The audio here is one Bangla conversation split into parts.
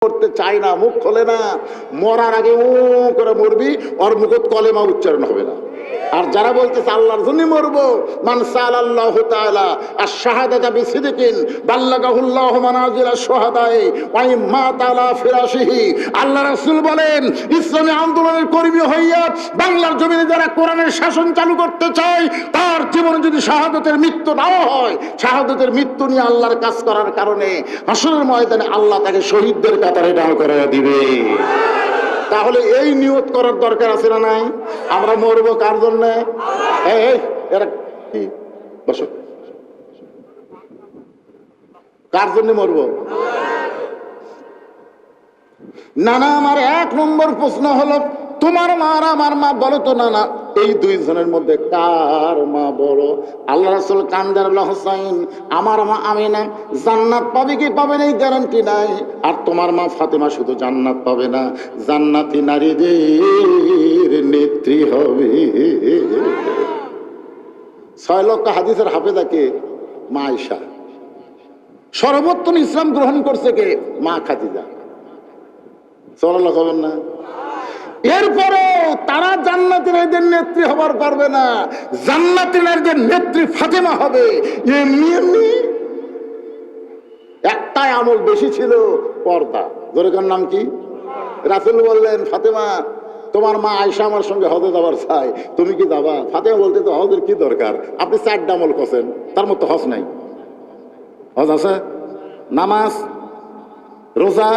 করতে চায় না, মুখ খোলে না, মরার আগে ও করে মরবি, ওর মুখত কলেমা উচ্চারণ হবে না। আর যারা বলতেছে আল্লাহর জন্য মরবো, মান সাআলাল্লাহু তাআলা আশ-শাহাদাতা বিসিদকিন বাল্লাগাহুল্লাহু মানাজিলা শুহাদায়ে ওয়া ইম্মা তাআলা ফিরাশিহি। আল্লাহ রাসূল বলেন, ইসলামী আন্দোলনের কর্মী হইয়া বাংলার জমিনে যারা কোরআনের শাসন চালু করতে চায়, তার জীবনে যদি শাহাদাতের মৃত্যু নাও হয়, শাহাদাতের মৃত্যু নিয়ে আল্লাহর কাজ করার কারণে হাসরের ময়দানে আল্লাহ তাকে শহীদদের কাতারে দাঁড় করাইয়া দিবে। তাহলে এই নিয়ত করার দরকার আছে না নাই? আমরা মরবো কার জন্য? এরা কি বসো, কার জন্য মরবো? নানা, আমার এক নম্বর প্রশ্ন হলো, তোমার মা আর আমার মা, বলো তো নানা, এই দুইজনের মধ্যে কার মা বড়? আল্লাহ রাসূল কান্দার হোসাইন, আমার মা আমিনা জান্নাত পাবে কি পাবে না এই গ্যারান্টি নাই। আর তোমার মা ফাতেমা শুধু জান্নাত পাবে না, জান্নাতি নারীদের নেত্রী হবে। 6 লক্ষ হাদিসের হাফেজা কে? মা আয়েশা। সর্বোত্তম ইসলাম গ্রহণ করছে কে? মা খাদিজা। সাল্লাল্লাহু আলাইহি ওয়াসাল্লাম না? এরপরে তারা জান্নাতি নারীদের নেত্রী হবার পারবে না, জান্নাতি নারীদের নেত্রী ফাতেমা হবে। এমনি এমনি একটাই আমল বেশি ছিল, পর্দা। জোরেকার নাম কি? রাসূল বললেন, ফাতেমা তোমার মা আয়েশা আমার সঙ্গে হজে যাবার চাই, তুমি কি যাবা? ফাতেমা বলতে, তো হজের কি দরকার, আপনি 4টা আমল করছেন, তার মতো হজ নাই। হজ আছে, নামাজ, রোজা,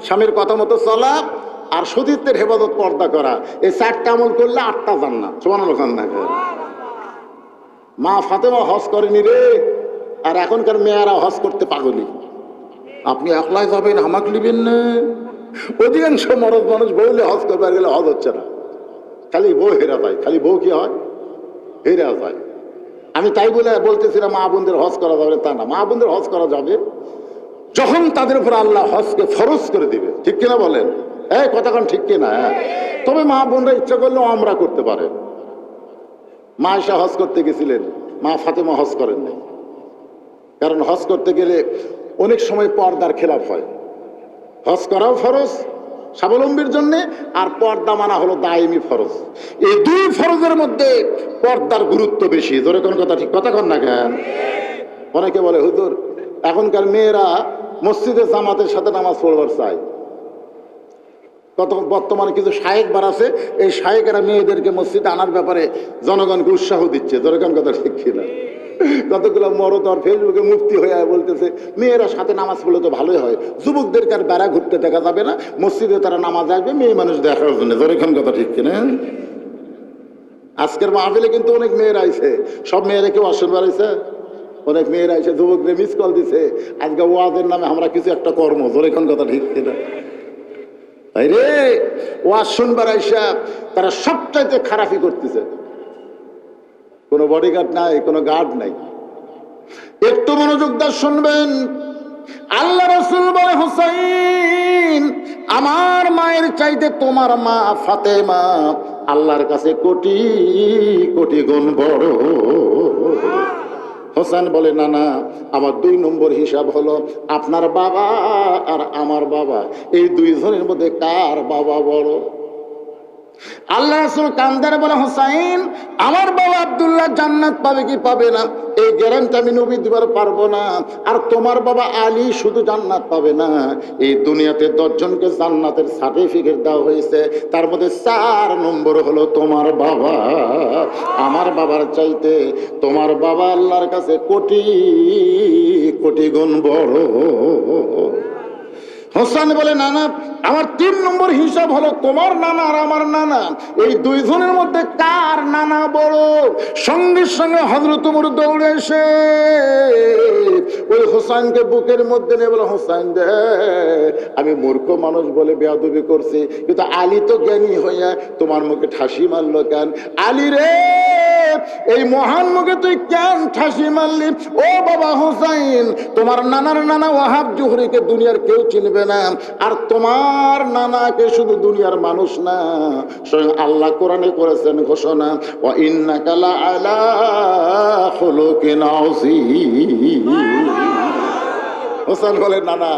স্বামীর কথা মতো চলা, আর সতীত্বের হেফাজত, পর্দা করা। এই 4টা আমল করলে 8টা জান্নাত। সুবহানাল্লাহ। মা ফাতেমা হজ করেনি রে, আর এখনকার মেয়েরা হজ করতে পাগলি। আপনি একলাই যাবেন, আমাকে নিবেন না। অধিকাংশ মরদ মানুষ বউলে হজ করবার গেলে হজ হচ্ছে না, খালি বউ হেরা যায়। খালি বউ কি হয়? হেরা যায়। আমি তাই বলে বলতেছিলাম মা বোনদের হজ করা যাবে, তা না। মা বোনদের হজ করা যাবে যখন তাদের উপর আল্লাহ হজকে ফরজ করে দিবে। ঠিক কিনা বলেন? কথাক্ষণ ঠিক কিনা? তবে মা বোনরা ইচ্ছা করলেও আমরা করতে পারে। মা আয়েশা হজ করতে গেছিলেন, মা ফাতেমা হজ করেন নাই। কারণ হজ করতে গেলে অনেক সময় পর্দার খেলাফ হয়। হজ করাও ফরজ স্বাবলম্বীর জন্য, আর পর্দা মানা হলো দায়মি ফরজ। এই 2 ফরজের মধ্যে পর্দার গুরুত্ব বেশি। ধরে কোন কথা ঠিক কথা কন না কেন? অনেকে বলে, হুজুর এখনকার মেয়েরা মসজিদে জামাতের সাথে নামাজ পড়বার চায়। বর্তমানে কিছু শায়েক বার আছে, এই শায়েকেরা মেয়েদেরকে মসজিদে আনার ব্যাপারে জনগণকে উৎসাহ দিচ্ছে। যেরকম কথা ঠিক কিনা? কতগুলো মরদ আর ফেসবুকে মুফতি হয়ে বলতেছে, মেয়েরা সাথে নামাজ পড়লে তো ভালোই হয়, যুবকদেরকে আর বেড়া ঘুরতে দেখা যাবে না, মসজিদে তারা নামাজ আসবে মেয়ে মানুষ দেখার জন্য। যেরকম কথা ঠিক কিনা? আজকের মাহফিলে কিন্তু অনেক মেয়েরা আইছে। সব মেয়েরা কেউ আসন বেড়াইছে? অনেক মেয়েরা এসে যুবকদের মিস কল দিছে, আজকে ওয়াজের নামে আমরা কিছু একটা কর্ম। যেরকম কথা ঠিক কিনা? রে ওয়াজ শুনবার আইসা তারা সবচাইতে খারাপই করতেছে। কোনো বডিগার্ড নাই, কোনো গার্ড নাই। একটু মনোযোগ দিয়ে শুনবেন। আল্লাহ রাসূল বলে, হুসাইন আমার মায়ের চাইতে তোমার মা ফাতেমা আল্লাহর কাছে কোটি কোটি গুণ বড়। হোসেন বলে, না না, আমার 2 নম্বর হিসাব হলো আপনার বাবা আর আমার বাবা, এই 2 জনের মধ্যে কার বাবা বড়? আল্লাহ রাসূল কান্দারে বলে, হোসাইন আমার বাবা আব্দুল্লাহ জান্নাত পাবে কি পাবে না এই গ্যারান্টি আমি নবী দিবার পারবো না। আর তোমার বাবা আলী শুধু জান্নাত পাবে না, এই দুনিয়াতে 10 জনকে জান্নাতের সার্টিফিকেট দেওয়া হয়েছে, তার মধ্যে 4 নম্বর হলো তোমার বাবা। আমার বাবার চাইতে তোমার বাবা আল্লাহর কাছে কোটি কোটি গুণ বড়। হোসেন বলে, নানা আমার 3 নম্বর হিসাব হলো তোমার নানা আর আমার নানা, এই 2 জনের মধ্যে কার নানা বড়? সঙ্গে সঙ্গে হযরত ওমর দৌড়ে এসে ওই হোসেনকে বুকের মধ্যে নিয়ে বলে, হোসেন দে, আমি মূর্খ মানুষ বলে বেয়াদবি করছি, কিন্তু আলী তো জ্ঞানী হইয়া তোমার মুখে ঠাসি মারলো কেন? আলী রে, এই মহান মুখে তুই কেন ঠাসি মারলি? ও বাবা হোসেন, তোমার নানার নানা ওয়াহাব জুহরিকে দুনিয়ার কেউ চিনবে না, আর তোমার নানাকে শুধু দুনিয়ার মানুষ না, স্বয়ং আল্লাহ কোরআনে করেছেন ঘোষণা, ওয়া ইন্নাকা লাআলা খুলুকিন আযীম। হোসেন বলে, নানা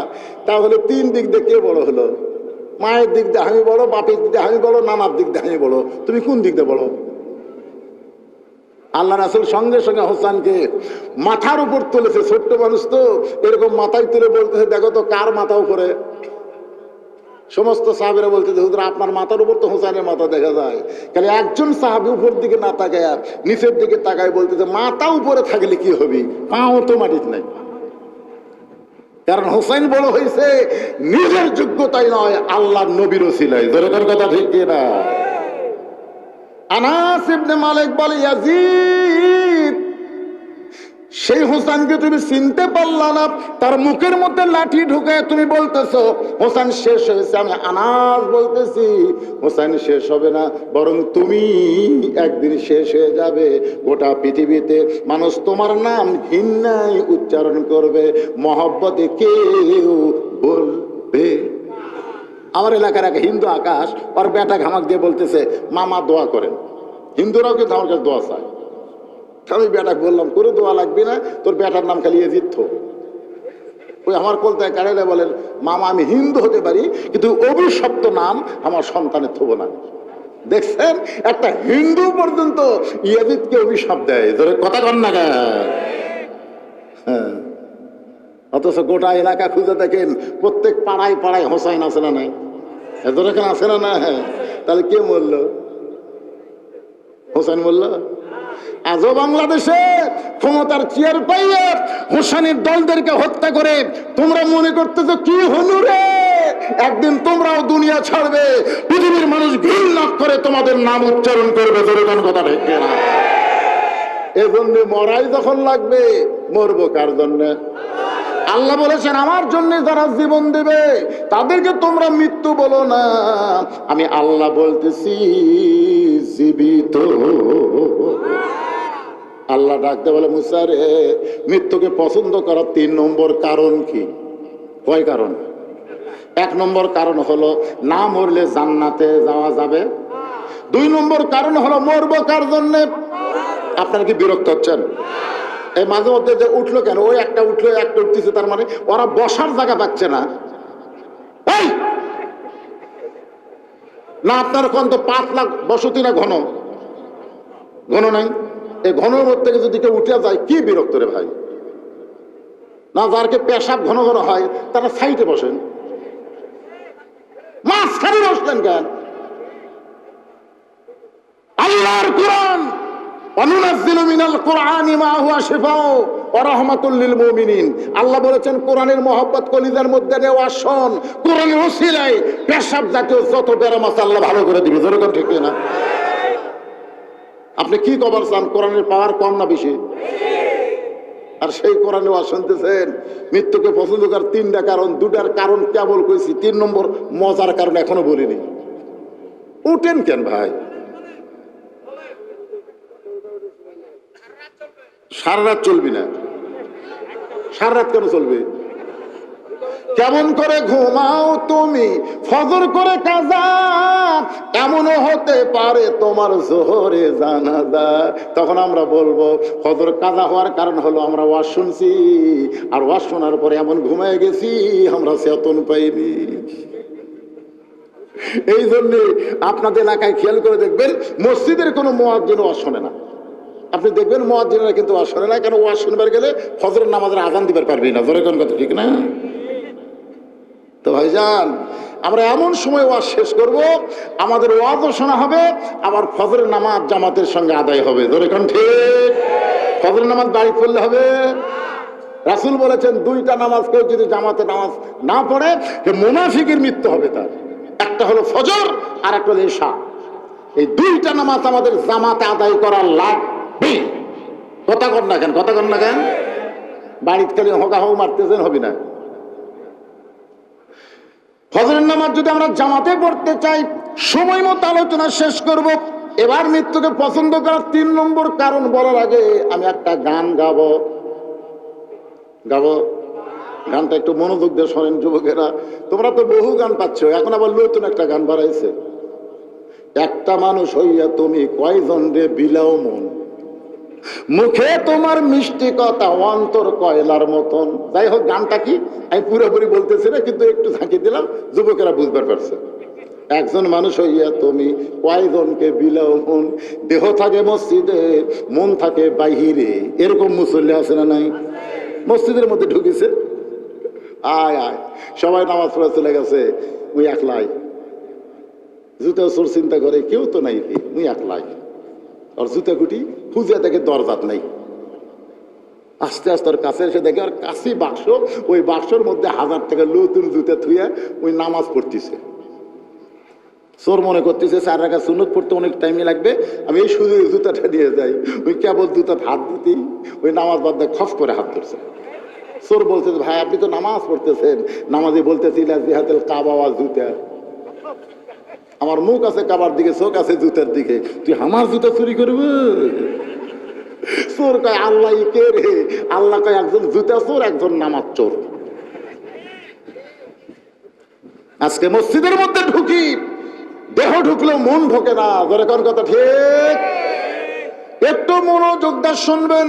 তাহলে তিন দিক দিয়ে কে বড় হলো? মায়ের দিক দিয়ে আমি বড়, বাপের দিক দিয়ে আমি বড়, নানার দিক দিয়ে আমি বড়। তুমি কোন দিক দিয়ে বড়? আল্লাহ রাসূল সঙ্গে সঙ্গে হোসেনকে মাথার উপর তুলেছে। ছোট্ট মানুষ তো, এরকম মাথায় তুলে বলতেছে, দেখো তো কার মাথা উপরে। সমস্ত সাহাবীরা বলতেছে, হুজুর আপনার মাথার উপর তো হোসেনের মাথা দেখা যায়। খালি একজন সাহাবী উপর দিকে না তাকায় নিচের দিকে তাকায় বলতেছে, মাথা উপরে থাকলে কি হবে, পাও তো মাটিতে নাই। কারণ হোসেন বড় হয়েছে নিজের যোগ্যতাই নয়, আল্লাহর নবীর ওসিলায়। দরকার কথা ঠিক কিনা? আনাস ইবনে মালিক বলে, ইয়াজিদ সেই হোসেনকে তুমি চিনতে পারলা না, তার মুখের মধ্যে লাঠি ঢুকে তুমি বলতেছো হোসেন শেষ হয়েছে। আমি আনাস বলতেছি হোসেন শেষ হবে না, বরং তুমি একদিন শেষ হয়ে যাবে। গোটা পৃথিবীতে মানুষ তোমার নাম ঘৃণায় উচ্চারণ করবে, মহব্বতে কেউ বলবে। আমার এলাকার এক হিন্দু আকাশ ওর বেটা ঘামাক দিয়ে বলতেছে, মামা দোয়া করেন। হিন্দুরাও কিন্তু আমার কাছে দোয়া চায়। আমি বেটা বললাম, করে দোয়া লাগবে না, তোর বেটার নাম খালি ইয়াজিদ থো। ওই আমার কলতায় কাড়াইলে বলেন, মামা আমি হিন্দু হতে পারি কিন্তু অভিশপ্ত নাম আমার সন্তানের থব না। দেখছেন, একটা হিন্দু পর্যন্ত ইয়াজিদকে অভিশাপ দেয়। কথা কন না কেন? হ্যাঁ, অথচ গোটা এলাকা খুঁজে দেখেন, প্রত্যেক পাড়ায় পাড়ায় হোসাইন আছে না নাই? এত এখানে আছে না? না, তাহলে কে মরল? হোসেন মরল। আজও বাংলাদেশে ক্ষমতার চেয়ার পাইয়ে হোসেনের দলদেরকে হত্যা করে তোমরা মনে করতেছো কি হলো রে, একদিন তোমরাও দুনিয়া ছাড়বে, পৃথিবীর মানুষ ঘৃণা করে তোমাদের নাম উচ্চারণ করবে। জোরেগান কথা ঠিক না? এজন্য মরাই যখন লাগবে, মরবো কার জন্য? আল্লাহ বলেছেন, আমার জন্য যারা জীবন দেবে তাদেরকে তোমরা মৃত্যু বলো না, আমি আল্লাহ বলতেছি জীবিত। আল্লাহ ডাকতে বলে, মুসা রে, মৃত্যুকে পছন্দ করার 3 নম্বর কারণ কি? কয় কারণ? 1 নম্বর কারণ হলো না মরলে জান্নাতে যাওয়া যাবে। 2 নম্বর কারণ হলো মরবো কার জন্য? আপনারা কি বিরক্ত হচ্ছেন? এই মাঝে মধ্যে যে উঠলো কেন, ওই একটা উঠলো একটা উঠতেছে, তার মানে ওরা বসার জায়গা পাচ্ছে না। না আপনার কোন তো 5 লাখ বসতি না ঘন ঘন নাই? এই ঘনের মধ্যে থেকে যদি কেউ উঠে যায়, কি বিরক্ত রে ভাই? না যারকে পেশাব ঘন ঘন হয় তারা সাইডে বসেন, মাঝখানে বসলেন কেন? আল্লাহর কোরআন, অনুনাজ্জিলু মিনাল কুরআনি মা হুয়া শিফাউ ওয়া রাহমাতুল লিল মুমিনিন। আল্লাহ বলেছেন কোরআনের মহব্বত কলিজার মধ্যে নেওয়া, শোন, কোরআনের ওসিলায় পেশাব জাতীয় যত ব্যারাম আছে আল্লাহ ভালো করে দিবে। জোরে ঠিক না? আপনি কি কবার চান? কোরআনের পাওয়ার কম না বেশি? আর সেই কোরআনে ওয়াজ শুনতেছেন। মৃত্যুকে পছন্দ করার 3টা কারণ, 2টার কারণ কেবল কইছি, 3 নম্বর মজার কারণ এখনো বলিনি। উঠেন কেন ভাই? সারা রাত চলবি না? সারা রাত কেন চলবে? কেমন করে ঘুমাও তুমি ফজর করে কাজা, এমনও হতে পারে তোমার জোহরে জানাজা। তখন আমরা বলবো ফজর কাজা হওয়ার কারণ হলো আমরা ওয়াজ শুনছি, আর ওয়াজ শোনার পরে এমন ঘুমায় গেছি আমরা চেতন পাইনি। এই জন্য আপনাদের এলাকায় খেয়াল করে দেখবেন, মসজিদের কোনো মুয়াজ্জিন ওয়াজ শোনে না। আপনি দেখবেন মুয়াজ্জিনরা কিন্তু ওয়াজ শোনে না, কেন? ওয়াজ শুনবার গেলে ফজরের নামাজের আজান দিবার পারবি না। জোরে কোন কথা ঠিক না? তো ভাইজান, আমরা এমন সময় ওয়াজ শেষ করব, আমাদের ওয়াজও শোনা হবে, আবার ফজরের নামাজ জামাতের সঙ্গে আদায় হবে। ধরে কোন ঠিক? ফজরের নামাজ বাড়ি পড়লে হবে। রাসূল বলেছেন 2টা নামাজ কেউ যদি জামাতে নামাজ না পড়ে, মুনাফিকের মৃত্যু হবে তার। একটা হলো ফজর আর একটা হলো ইশা। এই 2টা নামাজ আমাদের জামাতে আদায় করা লাগবে। কথা কর না কেন? কথা কর না কেন? বাড়িতে খালি হোকা হোক মারতেছেন, হবে না। ফজরের নামাজ যদি আমরা জামাতে পড়তে চাই, সময় মতো আলোচনা শেষ করব। এবার মৃত্যুকে পছন্দ করার 3 নম্বর কারণ বলার আগে আমি একটা গান গাবো। গানটা একটু মনোযোগ দিয়ে শোনেন যুবকেরা। তোমরা তো বহু গান পাচ্ছ, এখন আবার নতুন একটা গান বাড়াইছে। একটা মানুষ হইয়া তুমি কয়জন রে বিলাও মন, মুখে তোমার মিষ্টি কথা, অন্তর কয়লার মতন। যাই হোক, গানটা কি আমি পুরোপুরি বলতেছি না, কিন্তু একটু ঝাঁকি দিলাম, যুবকেরা বুঝবার পারছে। একজন মানুষ হইয়া তুমি কয়জনকে বিলাও মন, দেহ থাকে মসজিদে মন থাকে বাহিরে। এরকম মুসল্লি আছে না নাই? মসজিদের মধ্যে ঢুকেছে, আয় আয় সবাই নামাজ পড়ে চলে গেছে, মুই একলাই। জুতা চোর চিন্তা করে কেউ তো নাই রে, মুই একলাই। আর জুতা কুটি খুঁজে দেখে দরজাত নাই। আস্তে আস্তে ওর কাছে এসে দেখে ওর কাছে বাক্স, ওই বাক্সর মধ্যে 1000 টাকা নতুন জুতা থুইয়া ওই নামাজ পড়তেছে। চোর মনে করতেছে 4 রাকাত সুন্নত পড়তে অনেক টাইমই লাগবে, আমি এই শুধু জুতাটা নিয়ে যাই। ওই কেবল জুতা হাত দিতেই ওই নামাজ বাদ দিয়ে খস করে হাত ধরছে। চোর বলছে, ভাই আপনি তো নামাজ পড়তেছেন, নামাজে বলতেছিল জিহাদেল কাবা ওয়া জুতা। আমার মুখ আছে কাবার দিকে, চোখ আছে জুতার দিকে, তুই আমার জুতা চুরি করবে? চোর কয় আল্লাহ কে রে? আল্লাহ কয় একজন জুতা চোর, একজন নামাজ চোর। আজকে মসজিদের মধ্যে ঢুকি, দেহ ঢুকলেও মন ঢোকে না। ধরে কোন কথা ঠিক? একটু মনোযোগ দিয়ে শুনবেন,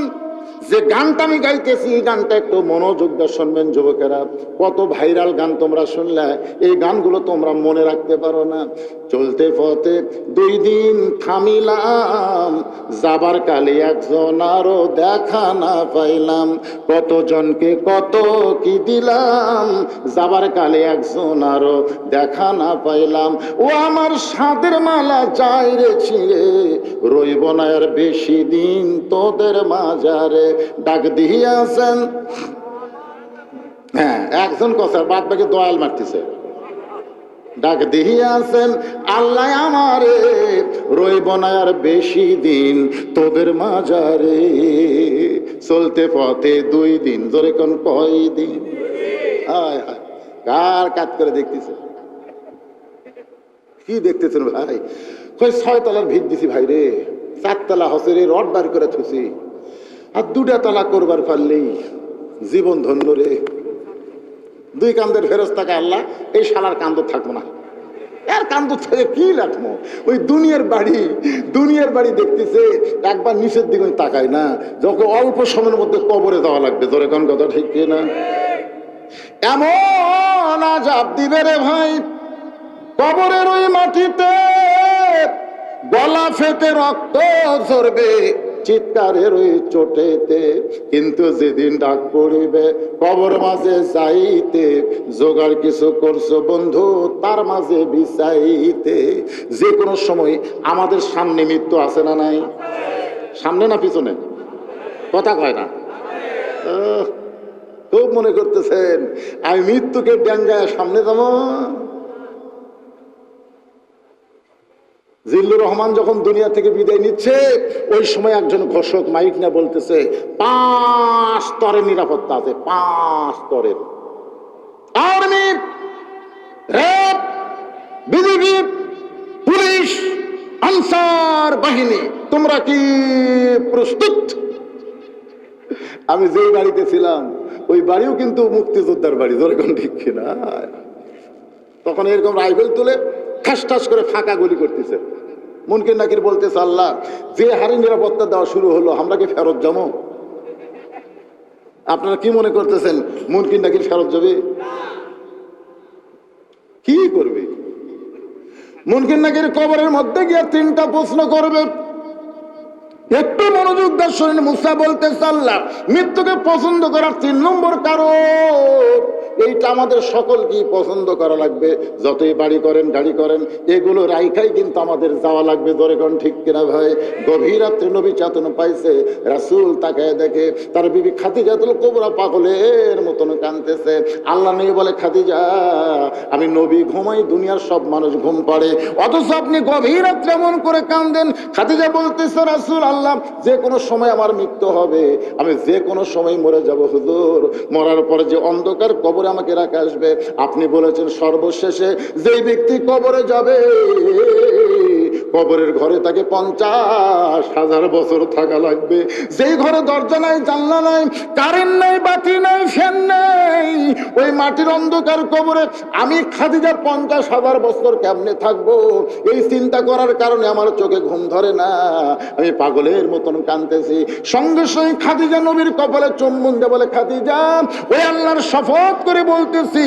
যে গানটা আমি গাইতেছি এই গানটা একটু মনোযোগ দিয়ে শুনবেন যুবকেরা। কত ভাইরাল গান তোমরা শুনলে, এই গানগুলো তোমরা মনে রাখতে পারো না। চলতে পথে 2 দিন থামিলাম, যাবার কালে একজন আরো দেখা না পাইলাম। কতজনকে কত কি দিলাম, যাবার কালে একজন আরো দেখা না পাইলাম। ও আমার সাদের মালা যাই রে ছিঁড়ে, রইব না আর বেশি দিন তোদের মাজারে। ডাক দিয়াছেন, হ্যাঁ একজন কথা, বাদ বাকি দয়াল মারতেছে। ডাক দিয়াছেন আল্লাহ আমারে, রইব না আর বেশি দিন তোদের মাজারে। চলতে পথে 2 দিন, ধরে কোন কয় দিন? আয় হায়, কার কাজ করে দেখতেছে? কি দেখতেছেন ভাই? কই 6 তলার ভিত দিছি ভাই রে, 4 তলা হসের রড বার করে থুছি, আর 2টা তলা করবার পারলেই জীবন ধন্য রে। 2 কান্দের ফেরেশতাকে আল্লাহ এই শালার কান্দ থাকবো না, আর কান্দ থেকে কি লাগবো? ওই দুনিয়ার বাড়ি দেখতেছে, একবার নিচের দিকে তাকায় না, যখন অল্প সময়ের মধ্যে কবরে যাওয়া লাগবে। ধরে কোন কথা ঠিক না? এমন আযাব দিবে রে ভাই, কবরের ওই মাটিতে গলা ফেটে রক্ত ঝরবে চিৎকারের ওই চোটেতে। কিন্তু যেদিন ডাক পড়িবে কবর মাঝে যাইতে, জোগাড় কিছু করছো বন্ধু তার মাঝে বিছাইতে। যে কোনো সময় আমাদের সামনে মৃত্যু আছে না নাই? সামনে না পিছনে? কথা কয় না। খুব মনে করতেছেন আমি মৃত্যুকে ড্যাঙ্গায় সামনে যাবো। জিল্লুর রহমান যখন দুনিয়া থেকে বিদায় নিচ্ছে, ওই সময় একজন ঘোষক মাইক না বলতেছে 5 স্তরের নিরাপত্তা আছে, 5 স্তরের। Army, RAB, BGB, police, answer বাহিনী, তোমরা কি প্রস্তুত? আমি যেই বাড়িতে ছিলাম ওই বাড়িও কিন্তু মুক্তিযোদ্ধার বাড়ি। ধরে কোন ঠিক কিনা? তখন এরকম রাইফেল তুলে ঠাস ঠাস করে ফাঁকা গুলি করতেছে। মুনকির নাকির বলতেছে, আল্লাহ যে হারে নিরাপত্তা দেওয়া শুরু হলো, আমরা কি ফেরত যাবো? আপনারা কি মনে করতেছেন মুনকির নাকির ফেরত যাবে? কি করবে? মুনকির নাকির কবরের মধ্যে গিয়ে 3টা প্রশ্ন করবে। একটু মনোযোগ দিয়ে শুনেন। মুসা বলতেছে, আল্লাহ মৃত্যুকে পছন্দ করার 3 নম্বর কারণ এইটা আমাদের সকলকেই পছন্দ করা লাগবে। যতই বাড়ি করেন গাড়ি করেন, এগুলো রাইখাই কিন্তু আমাদের যাওয়া লাগবে। ধরে কোন ঠিক কিনা ভাই? গভীর রাত্রে নবী চেতন পাইছে, রাসূল তাকায় দেখে তার বিবি খাদিজাতুল কুবরা পাগলের মতন কাঁদতেছে। আল্লাহ নিয়ে বলে, খাদিজা আমি নবী ঘুমাই, দুনিয়ার সব মানুষ ঘুম পাড়ে, অথচ আপনি গভীর রাত্রে এমন করে কাঁদেন। খাদিজা বলতেছে, রাসূল আল্লাহ যে কোনো সময় আমার মৃত্যু হবে, আমি যে কোনো সময় মরে যাব হুজুর। মরার পরে যে অন্ধকার কবরে আমাকে রাখা আসবে, আপনি বলেছেন সর্বশেষে যেই ব্যক্তি কবরে যাবে কবরের ঘরে তাকে 50,000 বছর থাকা লাগবে। যেই ঘরে দরজা নাই, জানলা নাই, কারেন্ট নাই, বাতি নাই, ফ্যান নাই, ওই মাটির অন্ধকার কবরে আমি খাদিজা 50,000 বছর কেমনে থাকবো? এই চিন্তা করার কারণে আমার চোখে ঘুম ধরে না, আমি পাগলের মতন কাঁদতেছি। সঙ্গে সঙ্গে খাদিজা নবীর কপালে চুম্বন দিয়ে বলে, খাদিজা, ওই আল্লাহর শপথ করে বলতেছি,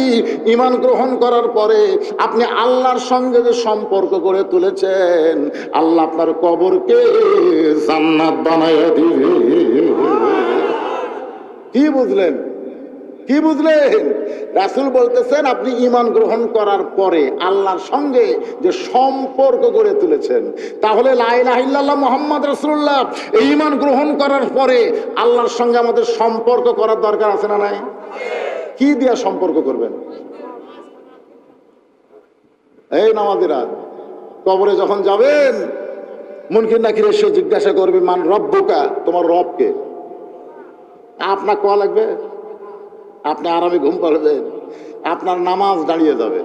ঈমান গ্রহণ করার পরে আপনি আল্লাহর সঙ্গে যে সম্পর্ক করে তুলেছেন, আল্লাহ আপনার কবরকে জান্নাত বানায়া দিবে। কি বুঝলেন? কি বুঝলেন? রাসূল বলতেছেন আপনি ঈমান গ্রহণ করার পরে আল্লাহর সঙ্গে যে সম্পর্ক গড়ে তুলেছেন, তাহলে লা ইলাহা ইল্লাল্লাহ মুহাম্মদ রাসূলুল্লাহ, এই ঈমান গ্রহণ করার পরে আল্লাহর সঙ্গে আমাদের সম্পর্ক করার দরকার আছে না নাই? কি দিয়া সম্পর্ক করবেন? এই নামাজিরা, কবরে যখন যাবেন মুনকির নাকির এসে জিজ্ঞাসা করবে, মান রব্বুকা, তোমার রবকে? আপনার কোয়া লাগবে? আপনি আরামে ঘুম পাড়বেন, আপনার নামাজ দাঁড়িয়ে যাবে।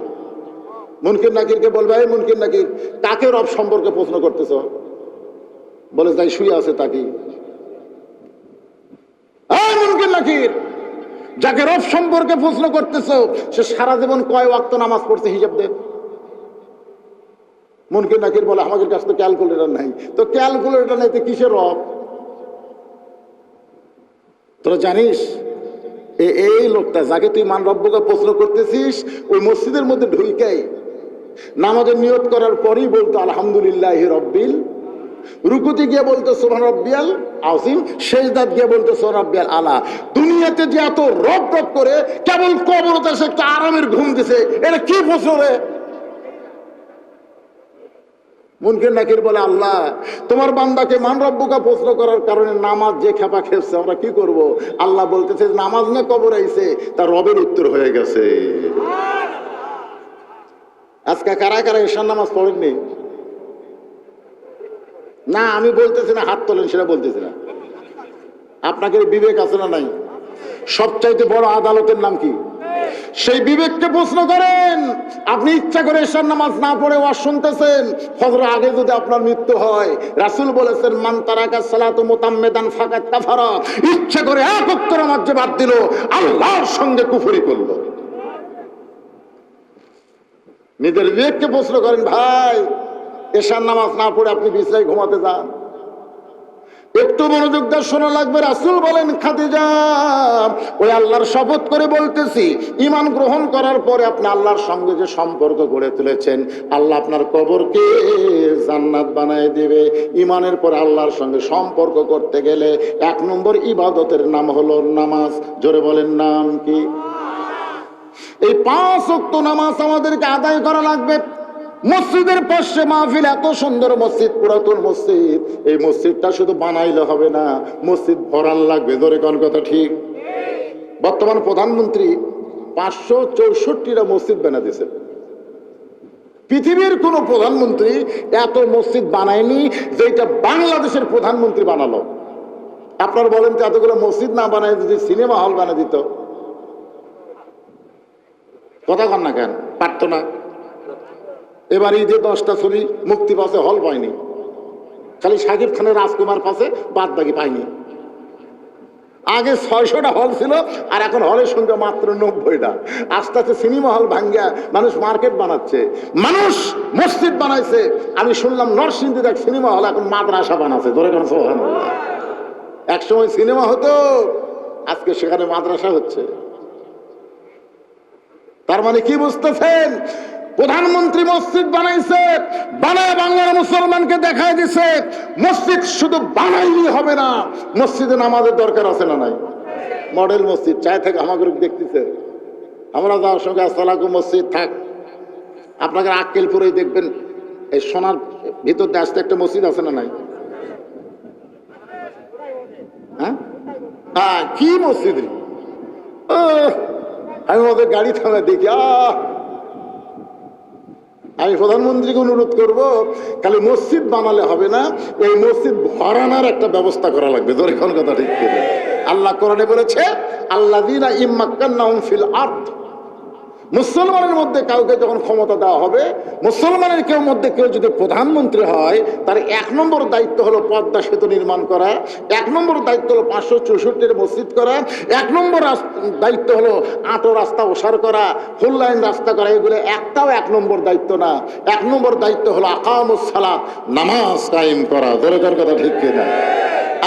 মুনকির নাকিরকে বলবে, এই মুনকির নাকির, কাকে রব সম্পর্কে প্রশ্ন করতেছ? বলে, যাই শুয়ে আছে তাকে। এই মুনকির নাকির, যাকে রব সম্পর্কে প্রশ্ন করতেছ সে সারা জীবন কয় ওয়াক্ত নামাজ পড়ছে হিসাব দেন। মুনকির নাকির বলে, আমাদের কাছে তো ক্যালকুলেটর নাই। তো ক্যালকুলেটর নাই তো কিসের রব? তোরা জানিস এই লোকটা যাকে তুই মান রব্বকে প্রশ্ন করতেছিস, ওই মসজিদের মধ্যে ঢুইকাই নামাজের নিয়ত করার পরেই বলতো আলহামদুলিল্লাহি রব্বিল, রুকুতে গিয়ে বলতো সুবহান রাব্বিয়াল আযীম, সেজদাত গিয়ে বলতো সুবহান রাব্বিয়াল আলা। দুনিয়াতে যে এত রব রব করে কেবল কবরতে এসে একটা আরামের ঘুম দিছে, এটা কি প্রশ্ন রে? মুনকির নাকির বলে, আল্লাহ তোমার বান্দাকে মান রব্বুকা প্রশ্ন করার কারণে নামাজ যে খেপা খেপছে, আমরা কি করব? আল্লাহ বলতেছে, নামাজ না কবর আইছে, তার রবের উত্তর হয়ে গেছে। আজকে কারা কারা ঈশার নামাজ পড়েননি? না আমি বলতেছি না, হাত তোলেন, সেটা বলতেছি না। আপনাকে বিবেক আছে না নাই? সবচাইতে বড় আদালতের নাম কি? সেই বিবেককে প্রশ্ন করেন। আপনি ইচ্ছা করে ঈশার নামাজ না পড়ে ওয়াজ শুনতেছেন, ফজর আগে যদি আপনার মৃত্যু হয়, রাসূল বলেছেন, মান তারাকা সালাতু মুতাম্মিদান ফাকাত কাফারা, ইচ্ছা করে এক ওয়াক্ত নামাজ যে বাদ দিল, আল্লাহর সঙ্গে কুফরি করলো। নিজের বিবেককে প্রশ্ন করেন। ভাই, ঈশার নামাজ না পড়ে আপনি বিছানায় ঘুমাতে যান, একটু মনোযোগ দিয়ে শোনা লাগবে। রাসূল বলেন, খাদিজা, ওই আল্লাহর শপথ করে বলতেছি, ঈমান গ্রহণ করার পরে আপনি আল্লাহর সঙ্গে যে সম্পর্ক গড়ে তুলেছেন, আল্লাহ আপনার কবরকে জান্নাত বানায় দিবে। ঈমানের পরে আল্লাহর সঙ্গে সম্পর্ক করতে গেলে 1 নম্বর ইবাদতের নাম হলো নামাজ। জোরে বলেন, নাম কি? এই 5 ওয়াক্ত নামাজ আমাদেরকে আদায় করা লাগবে। মসজিদের পাশে মাহফিল, এত সুন্দর মসজিদ, পুরাতন মসজিদ, এই মসজিদটা শুধু বানাইলে হবে না, মসজিদ ভরান লাগবে। ধরে কোন কথা ঠিক? বর্তমান প্রধানমন্ত্রী 564টা মসজিদ বানিয়ে দিয়েছে। পৃথিবীর কোন প্রধানমন্ত্রী এত মসজিদ বানায়নি যেটা বাংলাদেশের প্রধানমন্ত্রী বানালো। আপনারা বলেন তো, এতগুলো মসজিদ না বানায় যদি সিনেমা হল বানিয়ে দিত, কথা কন না কেন? পারতো না? এবার ঈদে 10টা ছবি মুক্তি পাচ্ছে, হল পায়নি। খালি শাকিব খানের রাজকুমার পাশে, বাদ বাকি পায়নি। আগে 600টা হল ছিল, আর এখন হলের সংখ্যা মাত্র 90টা। আস্তে আস্তে সিনেমা হল ভাঙ্গিয়া মানুষ মার্কেট বানাচ্ছে, মানুষ মসজিদ বানাইছে। আমি শুনলাম নরসিংদীতে এক সিনেমা হল এখন মাদ্রাসা বানাচ্ছে। ধরে কেন? সুবহানাল্লাহ। এক সময় সিনেমা হতো, আজকে সেখানে মাদ্রাসা হচ্ছে। তার মানে কি বুঝতেছেন? প্রধানমন্ত্রী মসজিদ বানাইছে, বানায় বাংলার মুসলমানকে দেখায় দিছে, মসজিদ শুধু বানাইলেই হবে না, মসজিদে নামাজের দরকার আছে না নাই? মডেল মসজিদ চাই থেকে আমাকে দেখতেছে, আমরা যাওয়ার সঙ্গে আসসালামু মসজিদ থাক। আপনাকে আক্কেলপুরেই দেখবেন, এই সোনার ভিতর দিয়ে আসতে একটা মসজিদ আছে না নাই? হ্যাঁ, কি মসজিদ? আমি ওদের গাড়ি থামা দেখি, আমি প্রধানমন্ত্রীকে অনুরোধ করব, খালি মসজিদ বানালে হবে না, এই মসজিদ ভরানোর একটা ব্যবস্থা করা লাগবে। ধরে কোন কথা ঠিক করে? আল্লাহ কোরআনে বলেছে, আল্লাযীনা ইম্মাক্কান্নাহুম ফিল আরদ মুসলমানের মধ্যে কাউকে যখন ক্ষমতা দেওয়া হবে, মুসলমানের মধ্যে কেউ যদি প্রধানমন্ত্রী হয়, তার 1 নম্বর দায়িত্ব হলো পদ্মা সেতু নির্মাণ করা, 1 নম্বর দায়িত্ব হলো 564 মসজিদ করা, 1 নম্বর দায়িত্ব হলো 8 রাস্তা ওসার করা, 4 লাইন রাস্তা করা। এগুলো একটাও 1 নম্বর দায়িত্ব না। 1 নম্বর দায়িত্ব হলো আকামুস সালাত, নামাজ কায়েম করা। দরকার কথা ঠিক কিনা?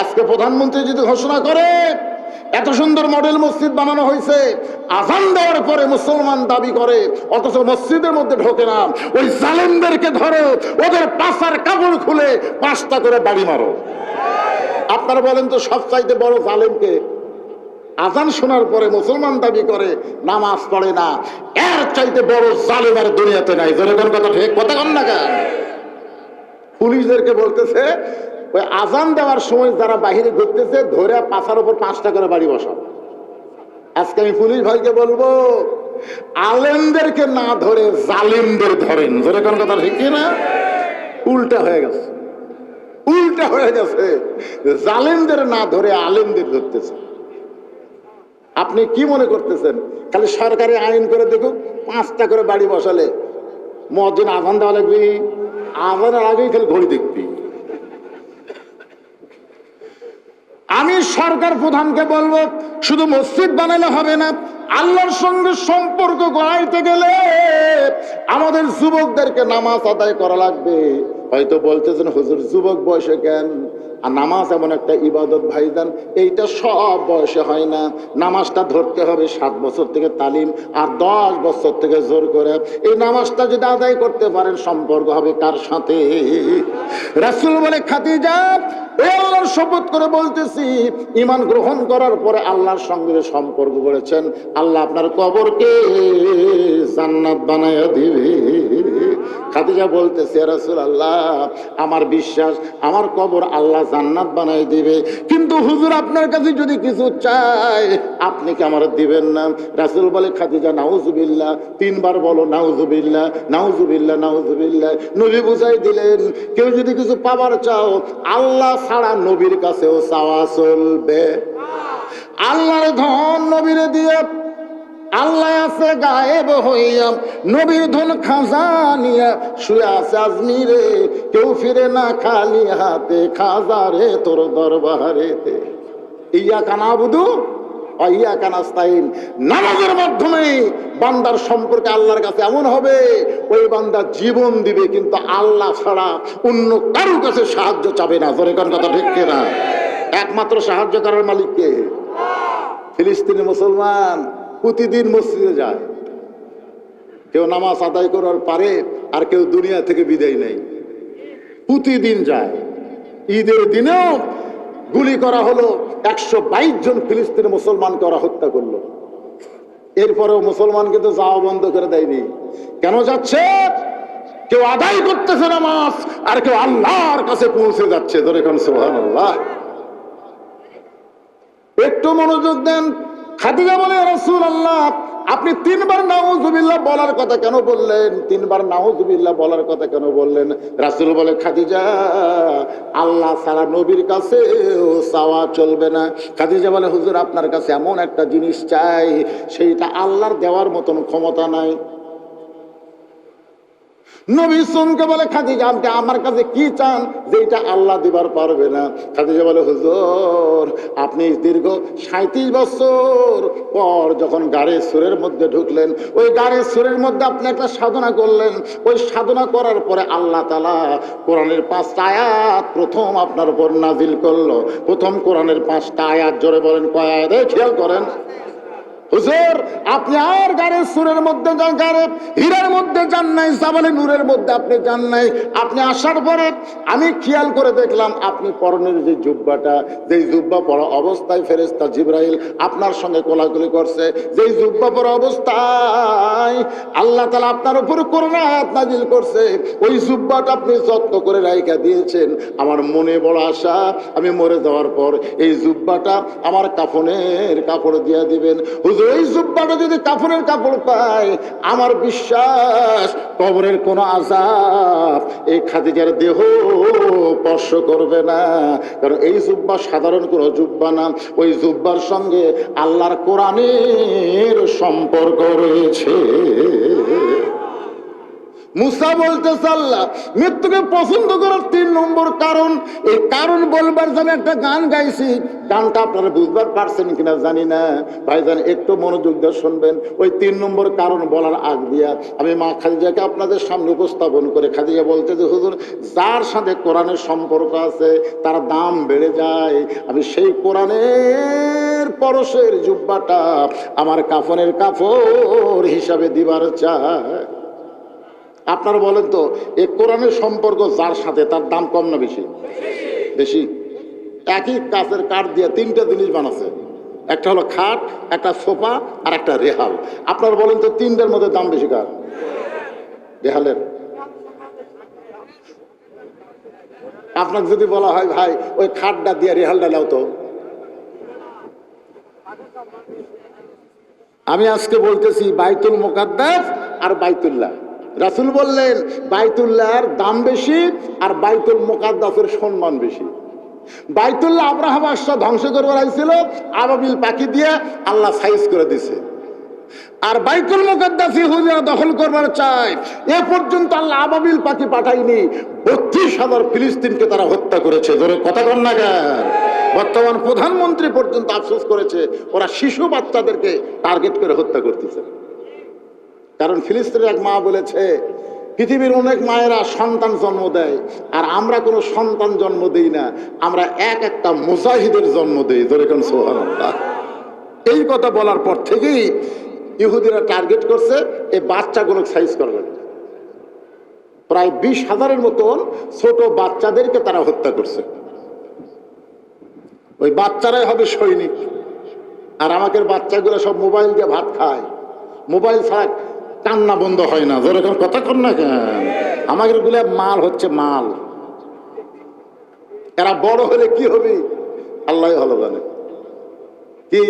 আজকে প্রধানমন্ত্রী যদি ঘোষণা করে এত সুন্দর মডেল মসজিদ বানানো হয়েছে, আজান দেওয়ার পরে মুসলমান দাবি করে, অথচ মসজিদের মধ্যে ঢোকে না, ওই জালেমদেরকে ধরো, ওদের পাছার কাপড় খুলে 5টা করে বাড়ি মারো। আপনারা বলেন তো সবচাইতে বড় জালেমকে? আজান শোনার পরে মুসলমান দাবি করে, নামাজ পড়ে না, এর চাইতে বড় জালেম আর দুনিয়াতে নাই। যেরকম কথা ঠিক, কথা কন না কেন? পুলিশদেরকে বলতেছে ওই আজান দেওয়ার সময় যারা বাহিরে ঘুরতেছে ধরে পাছার উপর 5টা করে বাড়ি বসাও। আজকে আমি পুলিশ ভাইকে বলবো, আলেমদেরকে না ধরে জালিমদের ধরেন। যেরকম কথা ঠিক না? উল্টা হয়ে গেছে, উল্টা হয়ে গেছে। জালিমদের না ধরে আলেমদের ধরতেছে। আপনি কি মনে করতেছেন খালি সরকারি আইন করে দেখুক 5টা করে বাড়ি বসালে মুয়াজ্জিন আজান দেওয়া লাগবে? আজানের আগেই খালি ঘড়ি দেখবি। আমি সরকার প্রধানকে বলবো, শুধু মসজিদ বানালে হবে না, আল্লাহর সঙ্গে সম্পর্ক গড়াইতে গেলে আমাদের যুবকদেরকে নামাজ আদায় করা লাগবে। হয়তো বলতেছেন হুজুর যুবক বয়সে কেন? আর নামাজ এমন একটা ইবাদত ভাইজান, এইটা সব বয়সে হয় না। নামাজটা ধরতে হবে 7 বছর থেকে তালিম, আর 10 বছর থেকে জোর করে। এই নামাজটা যদি আদায় করতে পারেন, সম্পর্ক হবে কার সাথে? রাসূল বলে, খাদিজা ওই আল্লাহর শপথ করে বলতেছি, ঈমান গ্রহণ করার পরে আল্লাহর সঙ্গে সম্পর্ক করেছেন, আল্লাহ আপনার কবরকে জান্নাত বানায়া দিবে। খাদিজা বলতেছে, ইয়া রাসূলুল্লাহ, আমার বিশ্বাস আমার কবর আল্লাহ জান্নাত বানাই দিবে, কিন্তু হুজুর আপনার কাছে যদি কিছু চাই আপনি কি আমার দিবেন না? রাসূল বলে, খাদিজা নাউজুবিল্লাহ, 3 বার বলো নাউজুবিল্লাহ, নাউজুবিল্লাহ, নাউজুবিল্লাহ। নবী বুঝাই দিলেন, কেউ যদি কিছু পাবার চাও আল্লাহ ছাড়া নবীর কাছেও চাওয়া চলবে। আল্লাহর ধন নবীরে দিয়ে, আল্লাহ আছে গায়েব হইয়া, নবীর ধন খাজা নিয়া শুয়ে আছে আজমিরে, কেউ ফিরে না খালি হাতে, খাজা রে তোর দরবারেতে। ইয়াকা নাবুদু ওয়া ইয়াকা নাস্তাইন। নামাজের মাধ্যমে বান্দার সম্পর্কে আল্লাহর কাছে এমন হবে, ওই বান্দা জীবন দিবে কিন্তু আল্লাহ ছাড়া অন্য কারোর কাছে সাহায্য চাবে না। জোরে কোন কথা ঠিক কিনা? একমাত্র সাহায্য করার মালিক কে? ফিলিস্তিনি মুসলমান প্রতিদিন মসজিদে যায়, কেউ নামাজ আদায় করার পারে, আর কেউ দুনিয়া থেকে বিদায় নেই, প্রতিদিন যায়। ঈদের দিনেও গুলি করা হলো, 122 জন ফিলিস্তিনি মুসলমানকে ওরা হত্যা করলো। এরপরেও মুসলমান কিন্তু যাওয়া বন্ধ করে দেয়নি। কেন যাচ্ছে? কেউ আদায় করতেছে নামাজ, আর কেউ আল্লাহর কাছে পৌঁছে যাচ্ছে। ধরে কোন সুবহানাল্লাহ। একটু মনোযোগ দেন। খাদিজা বলে, রাসূলুল্লাহ আপনি 3 বার নাউজুবিল্লাহ বলার কথা কেন বললেন? 3 বার নাউজুবিল্লাহ বলার কথা কেন বললেন? রাসূল বলে, খাদিজা আল্লাহ ছাড়া নবীর কাছে চাওয়া চলবে না। খাদিজা বলে, হুজুর আপনার কাছে এমন একটা জিনিস চাই, সেইটা আল্লাহর দেওয়ার মতন ক্ষমতা নাই। নবী সুনকে বলে, খাদিজা আপনি আমার কাছে কি চান যেটা আল্লাহ দিবার পারবে না? খাদিজা বলে, হুজুর আপনি দীর্ঘ 37 বছর পর যখন গাড়ে সুরের মধ্যে ঢুকলেন, ওই গাড়ে সুরের মধ্যে আপনি একটা সাধনা করলেন, ওই সাধনা করার পরে আল্লাহ তাআলা কোরআনের 5টা আয়াত প্রথম আপনার উপর নাজিল করলো। প্রথম কোরআনের 5টা আয়াত, জোরে বলেন কয় আয়াত? খেয়াল করেন হুজুর, আপনি আর গাড়ির সুরের মধ্যে যান, গাড়ির হীরার মধ্যে যান নাই, জাবালে নূরের মধ্যে আপনি যান নাই। আপনি আসার পরে আমি খেয়াল করে দেখলাম আপনি পরনের যে জুব্বাটা, যেই জুব্বা পরা অবস্থায় ফেরেশতা জিবরাইল আপনার সঙ্গে কোলাকুলি করছে, যেই জুব্বা পরা অবস্থায় আল্লাহ তাআলা আপনার উপর কোরআন আয়াত নাজিল করছে, ওই জুব্বাটা আপনি যত্ন করে রাইখা দিয়েছেন। আমার মনে বড় আশা, আমি মরে যাওয়ার পর এই জুব্বাটা আমার কাফনের কাপড় দিয়ে দিবেন। ওই জুব্বাটা যদি কাফনের কাপড় পায়, আমার বিশ্বাস কবরের কোন আযাব এই খাদিজার দেহ স্পর্শ করবে না, কারণ এই জুব্বা সাধারণ কোনো জুব্বা না, ওই জুব্বার সঙ্গে আল্লাহর কোরআনের সম্পর্ক রয়েছে। মুসা বলতেছে আল্লাহ মৃত্যুকে পছন্দ করার 3 নম্বর কারণ, এই কারণ বলবার জন্য একটা গান গাইছি, গানটা আপনারা বুঝবার পারছেন কিনা জানি না, ভাইজান একটু মনোযোগ দিয়ে শুনবেন। ওই 3 নম্বর কারণ বলার আগ দিয়া আমি মা খাদিজাকে আপনাদের সামনে উপস্থাপন করে খাদিজা বলতে যে হুজুর, যার সাথে কোরআনের সম্পর্ক আছে তার দাম বেড়ে যায়। আমি সেই কোরআনের পরশের জুব্বাটা আমার কাফনের কাপড় হিসাবে দিবার চাই। আপনারা বলেন তো, এই কোরআনের সম্পর্ক যার সাথে তার দাম কম না বেশি? বেশি। একই কাছের কাঠ দিয়ে 3টা জিনিস বানাচ্ছে, একটা হলো খাট, একটা সোফা আর একটা রেহাল। আপনারা বলেন তো 3টার মধ্যে দাম বেশি কার? রেহালের। আপনাকে যদি বলা হয় ভাই ওই খাটটা দিয়ে রেহালটা নাও তো, আমি আজকে বলতেছি বাইতুল মুকাদ্দাস আর বাইতুল্লাহ। রাসূল বললেন বাইতুল্লাহর দাম বেশি আর বাইতুল মুকাদ্দাসের সম্মান বেশি। বাইতুল্লাহ আব্রাহা বাদশা ধ্বংস করবার আইছিল, আবাবিল পাখি দিয়ে আল্লাহ সাইজ করে দিছে। আর বাইতুল মুকাদ্দাস ইহুদিরা দখল করবার চায়, এ পর্যন্ত আল্লাহ আবাবিল পাখি পাঠায়নি, 32,000 ফিলিস্তিনকে তারা হত্যা করেছে। ধরে কথা কন না কেন? বর্তমান প্রধানমন্ত্রী পর্যন্ত আফসোস করেছে, ওরা শিশু বাচ্চাদেরকে টার্গেট করে হত্যা করতেছে। কারণ ফিলিস্তিনের এক মা বলেছে পৃথিবীর অনেক মায়েরা সন্তান জন্ম দেয় আর আমরা কোনো সন্তান জন্ম দেই না, আমরা একটা মুজাহিদের জন্ম দেই। ধরে কোন সুবহানাল্লাহ। এই কথা বলার পর থেকেই ইহুদিরা টার্গেট করছে এই বাচ্চাগুলো সাইজ করা লাগে। প্রায় 20,000-এর মতন ছোট বাচ্চাদেরকে তারা হত্যা করছে। ওই বাচ্চারাই হবে সৈনিক। আর আমাদের বাচ্চাগুলো সব মোবাইল দিয়ে ভাত খায়, মোবাইল ছাড়া কান্না বন্ধ হয় না। যেরকম কথা কর না কেন? আমাদের গুলো মাল হচ্ছে মাল। এরা বড় হলে কি হবে আল্লাহ ভালো জানে। কি